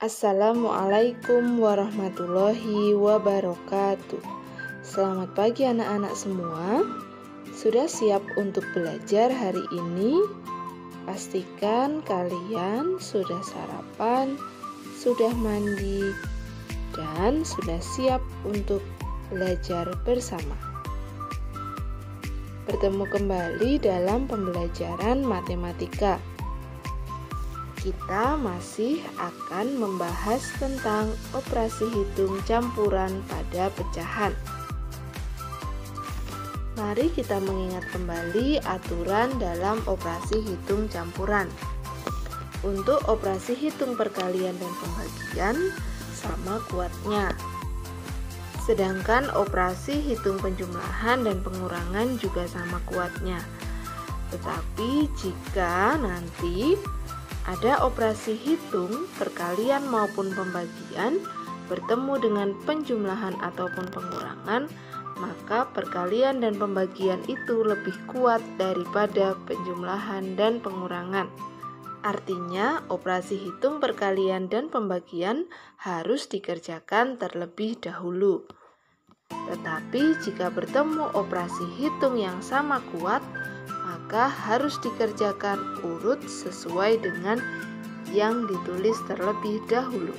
Assalamualaikum warahmatullahi wabarakatuh. Selamat pagi anak-anak semua. Sudah siap untuk belajar hari ini? Pastikan kalian sudah sarapan, sudah mandi, dan sudah siap untuk belajar bersama. Bertemu kembali dalam pembelajaran matematika. Kita masih akan membahas tentang operasi hitung campuran pada pecahan. Mari kita mengingat kembali aturan dalam operasi hitung campuran. Untuk operasi hitung perkalian dan pembagian sama kuatnya. Sedangkan operasi hitung penjumlahan dan pengurangan juga sama kuatnya. Tetapi jika nanti ada operasi hitung, perkalian maupun pembagian bertemu dengan penjumlahan ataupun pengurangan, maka perkalian dan pembagian itu lebih kuat daripada penjumlahan dan pengurangan. Artinya, operasi hitung perkalian dan pembagian harus dikerjakan terlebih dahulu. Tetapi jika bertemu operasi hitung yang sama kuat, maka harus dikerjakan urut sesuai dengan yang ditulis terlebih dahulu.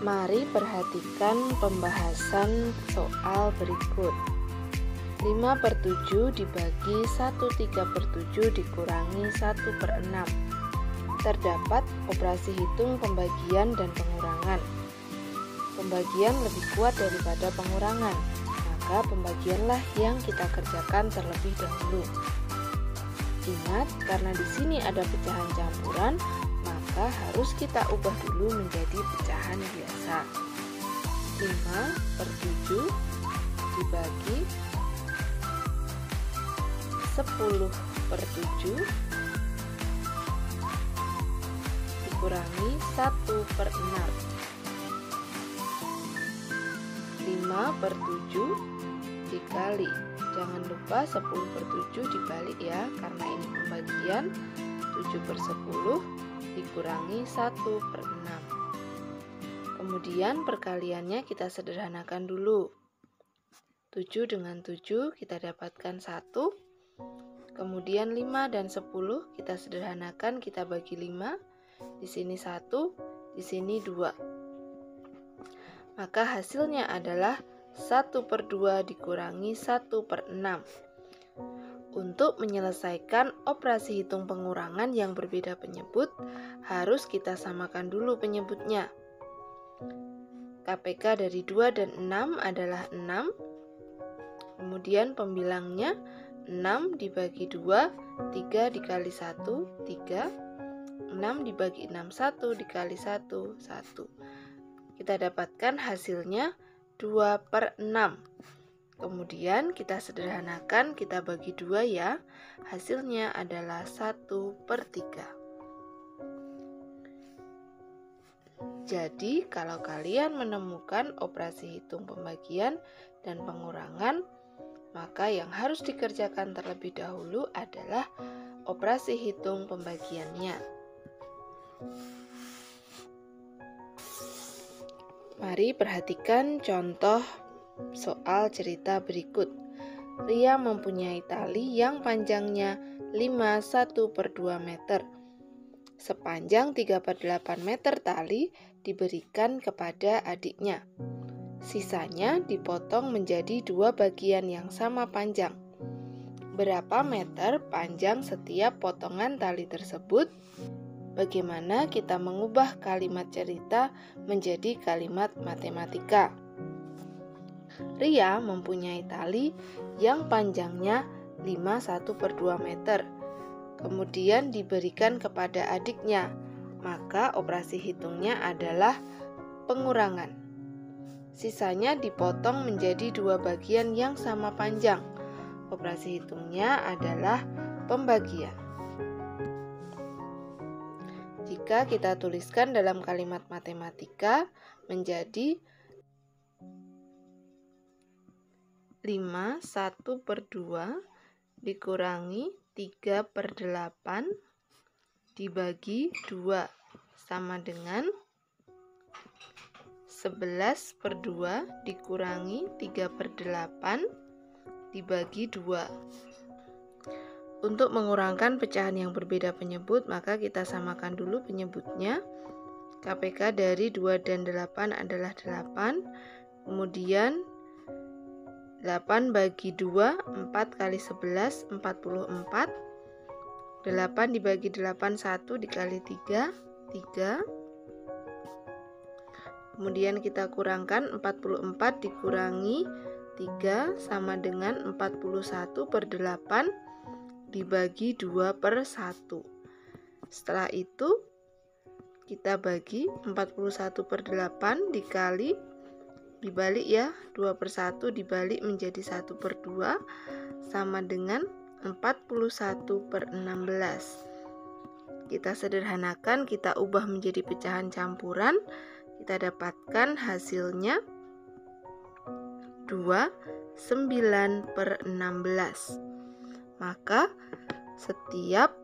Mari perhatikan pembahasan soal berikut. 5/7 dibagi 1/3/7 dikurangi 1/6. Terdapat operasi hitung pembagian dan pengurangan. Pembagian lebih kuat daripada pengurangan. Maka pembagianlah yang kita kerjakan terlebih dahulu. Ingat, karena di sini ada pecahan campuran, maka harus kita ubah dulu menjadi pecahan biasa. 5/7 dibagi 10/7 dikurangi 1/6. 5/7 dikali, jangan lupa 10/7 dibalik ya, karena ini pembagian. 7/10 dikurangi 1/6. Kemudian perkaliannya kita sederhanakan dulu. 7 dengan 7 kita dapatkan 1. Kemudian 5 dan 10 kita sederhanakan, kita bagi 5. Di sini 1, di sini 2. Maka hasilnya adalah 1/2 dikurangi 1/6. Untuk menyelesaikan operasi hitung pengurangan yang berbeda penyebut, harus kita samakan dulu penyebutnya. KPK dari 2 dan 6 adalah 6. Kemudian pembilangnya 6 dibagi 2, 3 dikali 1, 3. 6 dibagi 6, 1 dikali 1, 1. Kita dapatkan hasilnya 2/6. Kemudian kita sederhanakan, kita bagi 2 ya. Hasilnya adalah 1/3. Jadi kalau kalian menemukan operasi hitung pembagian dan pengurangan, maka yang harus dikerjakan terlebih dahulu adalah operasi hitung pembagiannya. Mari perhatikan contoh soal cerita berikut. Ria mempunyai tali yang panjangnya 5/1/2 meter. Sepanjang 3/8 meter tali diberikan kepada adiknya. Sisanya dipotong menjadi 2 bagian yang sama panjang. Berapa meter panjang setiap potongan tali tersebut? Bagaimana kita mengubah kalimat cerita menjadi kalimat matematika? Ria mempunyai tali yang panjangnya 5/1/2 meter. Kemudian diberikan kepada adiknya. Maka operasi hitungnya adalah pengurangan. Sisanya dipotong menjadi 2 bagian yang sama panjang. Operasi hitungnya adalah pembagian. Jika kita tuliskan dalam kalimat matematika menjadi 5/1/2 dikurangi 3/8 dibagi 2 sama dengan 11/2 dikurangi 3/8 dibagi 2. Untuk mengurangkan pecahan yang berbeda penyebut, maka kita samakan dulu penyebutnya. KPK dari 2 dan 8 adalah 8. Kemudian 8 bagi 2, 4 kali 11, 44. 8 dibagi 8, 1 dikali 3, 3. Kemudian kita kurangkan 44 dikurangi 3 sama dengan 41/8 dibagi 2/1. Setelah itu kita bagi 41/8 dibalik ya, 2/1 dibalik menjadi 1/2 sama dengan 41/16. Kita sederhanakan, kita ubah menjadi pecahan campuran. Kita dapatkan hasilnya 29/16. Maka setiap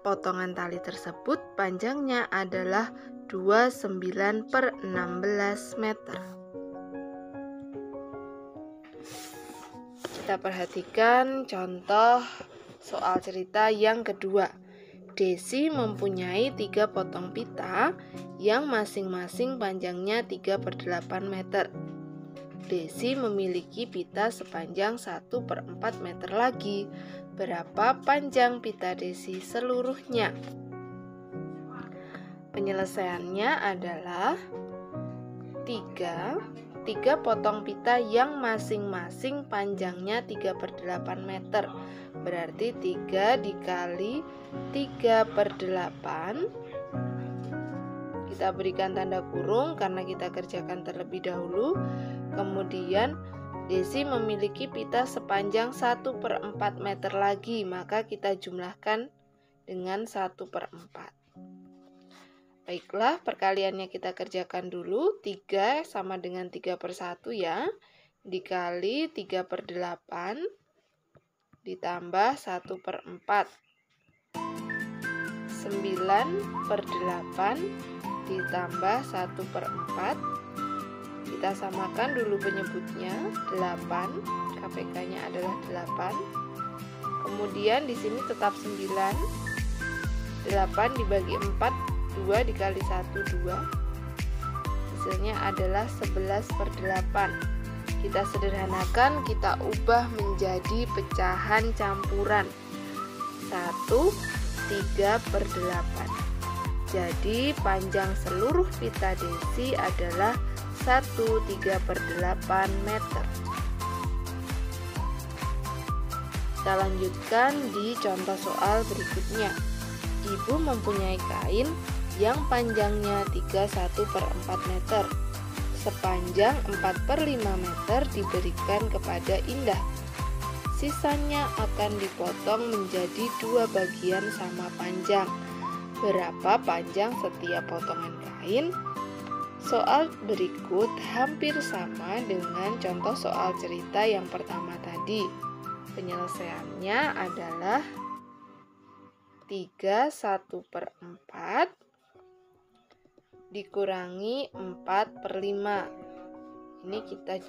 potongan tali tersebut panjangnya adalah 29/16 meter. Kita perhatikan contoh soal cerita yang kedua. Desi mempunyai 3 potong pita yang masing-masing panjangnya 3/8 meter. Desi memiliki pita sepanjang 1/4 meter lagi. Berapa panjang pita Desi seluruhnya? Penyelesaiannya adalah 3 potong pita yang masing-masing panjangnya 3/8 meter. Berarti 3 dikali 3/8. Kita berikan tanda kurung karena kita kerjakan terlebih dahulu. Kemudian Desi memiliki pita sepanjang 1/4 meter lagi, maka kita jumlahkan dengan 1/4. Baiklah, perkaliannya kita kerjakan dulu. 3 sama dengan 3/1 ya, dikali 3/8 ditambah 1/4. 9/8 ditambah 1/4. Kita samakan dulu penyebutnya, 8, KPK-nya adalah 8. Kemudian di sini tetap 9. 8 dibagi 4, 2 dikali 1, 2. Hasilnya adalah 11/8. Kita sederhanakan, kita ubah menjadi pecahan campuran. 1, 3/8. Jadi panjang seluruh pita Desi adalah 1/3/8 meter. Kita lanjutkan di contoh soal berikutnya. Ibu mempunyai kain yang panjangnya 31/4 meter. Sepanjang 4/5 meter diberikan kepada Indah. Sisanya akan dipotong menjadi 2 bagian sama panjang. Berapa panjang setiap potongan kain? Soal berikut hampir sama dengan contoh soal cerita yang pertama tadi. Penyelesaiannya adalah 3 1/4 dikurangi 4/5. Ini kita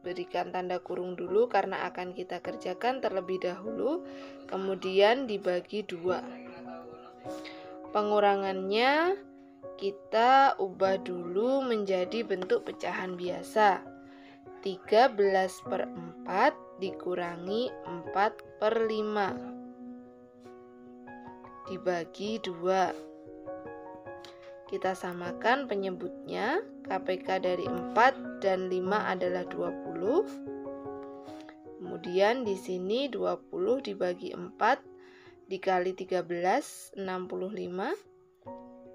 berikan tanda kurung dulu karena akan kita kerjakan terlebih dahulu, kemudian dibagi 2. Pengurangannya kita ubah dulu menjadi bentuk pecahan biasa. 13/4 dikurangi 4/5 dibagi 2. Kita samakan penyebutnya. KPK dari 4 dan 5 adalah 20. Kemudian di sini 20 dibagi 4 dikali 13, 65.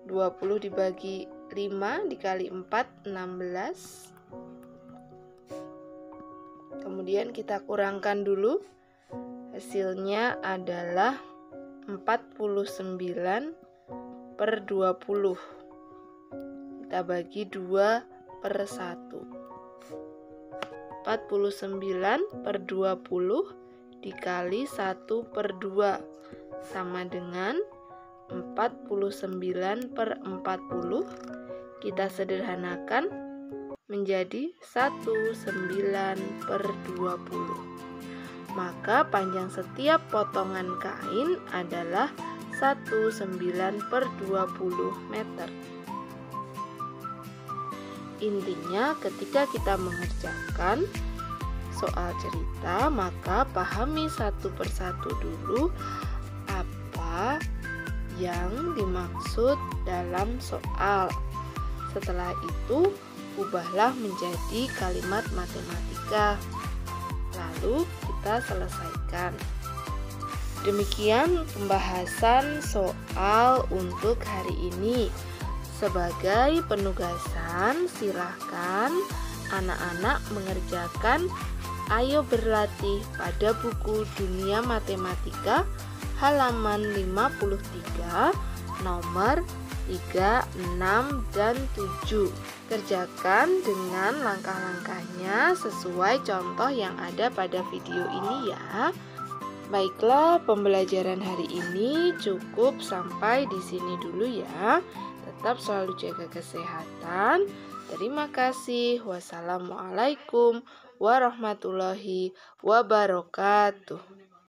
20 dibagi 5 dikali 4, 16. Kemudian kita kurangkan dulu. Hasilnya adalah 49/20. Kita bagi 2/1. 49/20 dikali 1/2 sama dengan 49/40. Kita sederhanakan menjadi 19/20. Maka panjang setiap potongan kain adalah 19/20 meter. Intinya ketika kita mengerjakan soal cerita, maka pahami satu persatu dulu apa yang dimaksud dalam soal. Setelah itu, ubahlah menjadi kalimat matematika. Lalu kita selesaikan. Demikian pembahasan soal untuk hari ini. Sebagai penugasan, silahkan anak-anak mengerjakan Ayo Berlatih pada buku Dunia Matematika halaman 53, nomor 3, 6, dan 7. Kerjakan dengan langkah-langkahnya sesuai contoh yang ada pada video ini ya. Baiklah, pembelajaran hari ini cukup sampai di sini dulu ya. Tetap selalu jaga kesehatan. Terima kasih. Wassalamualaikum warahmatullahi wabarakatuh.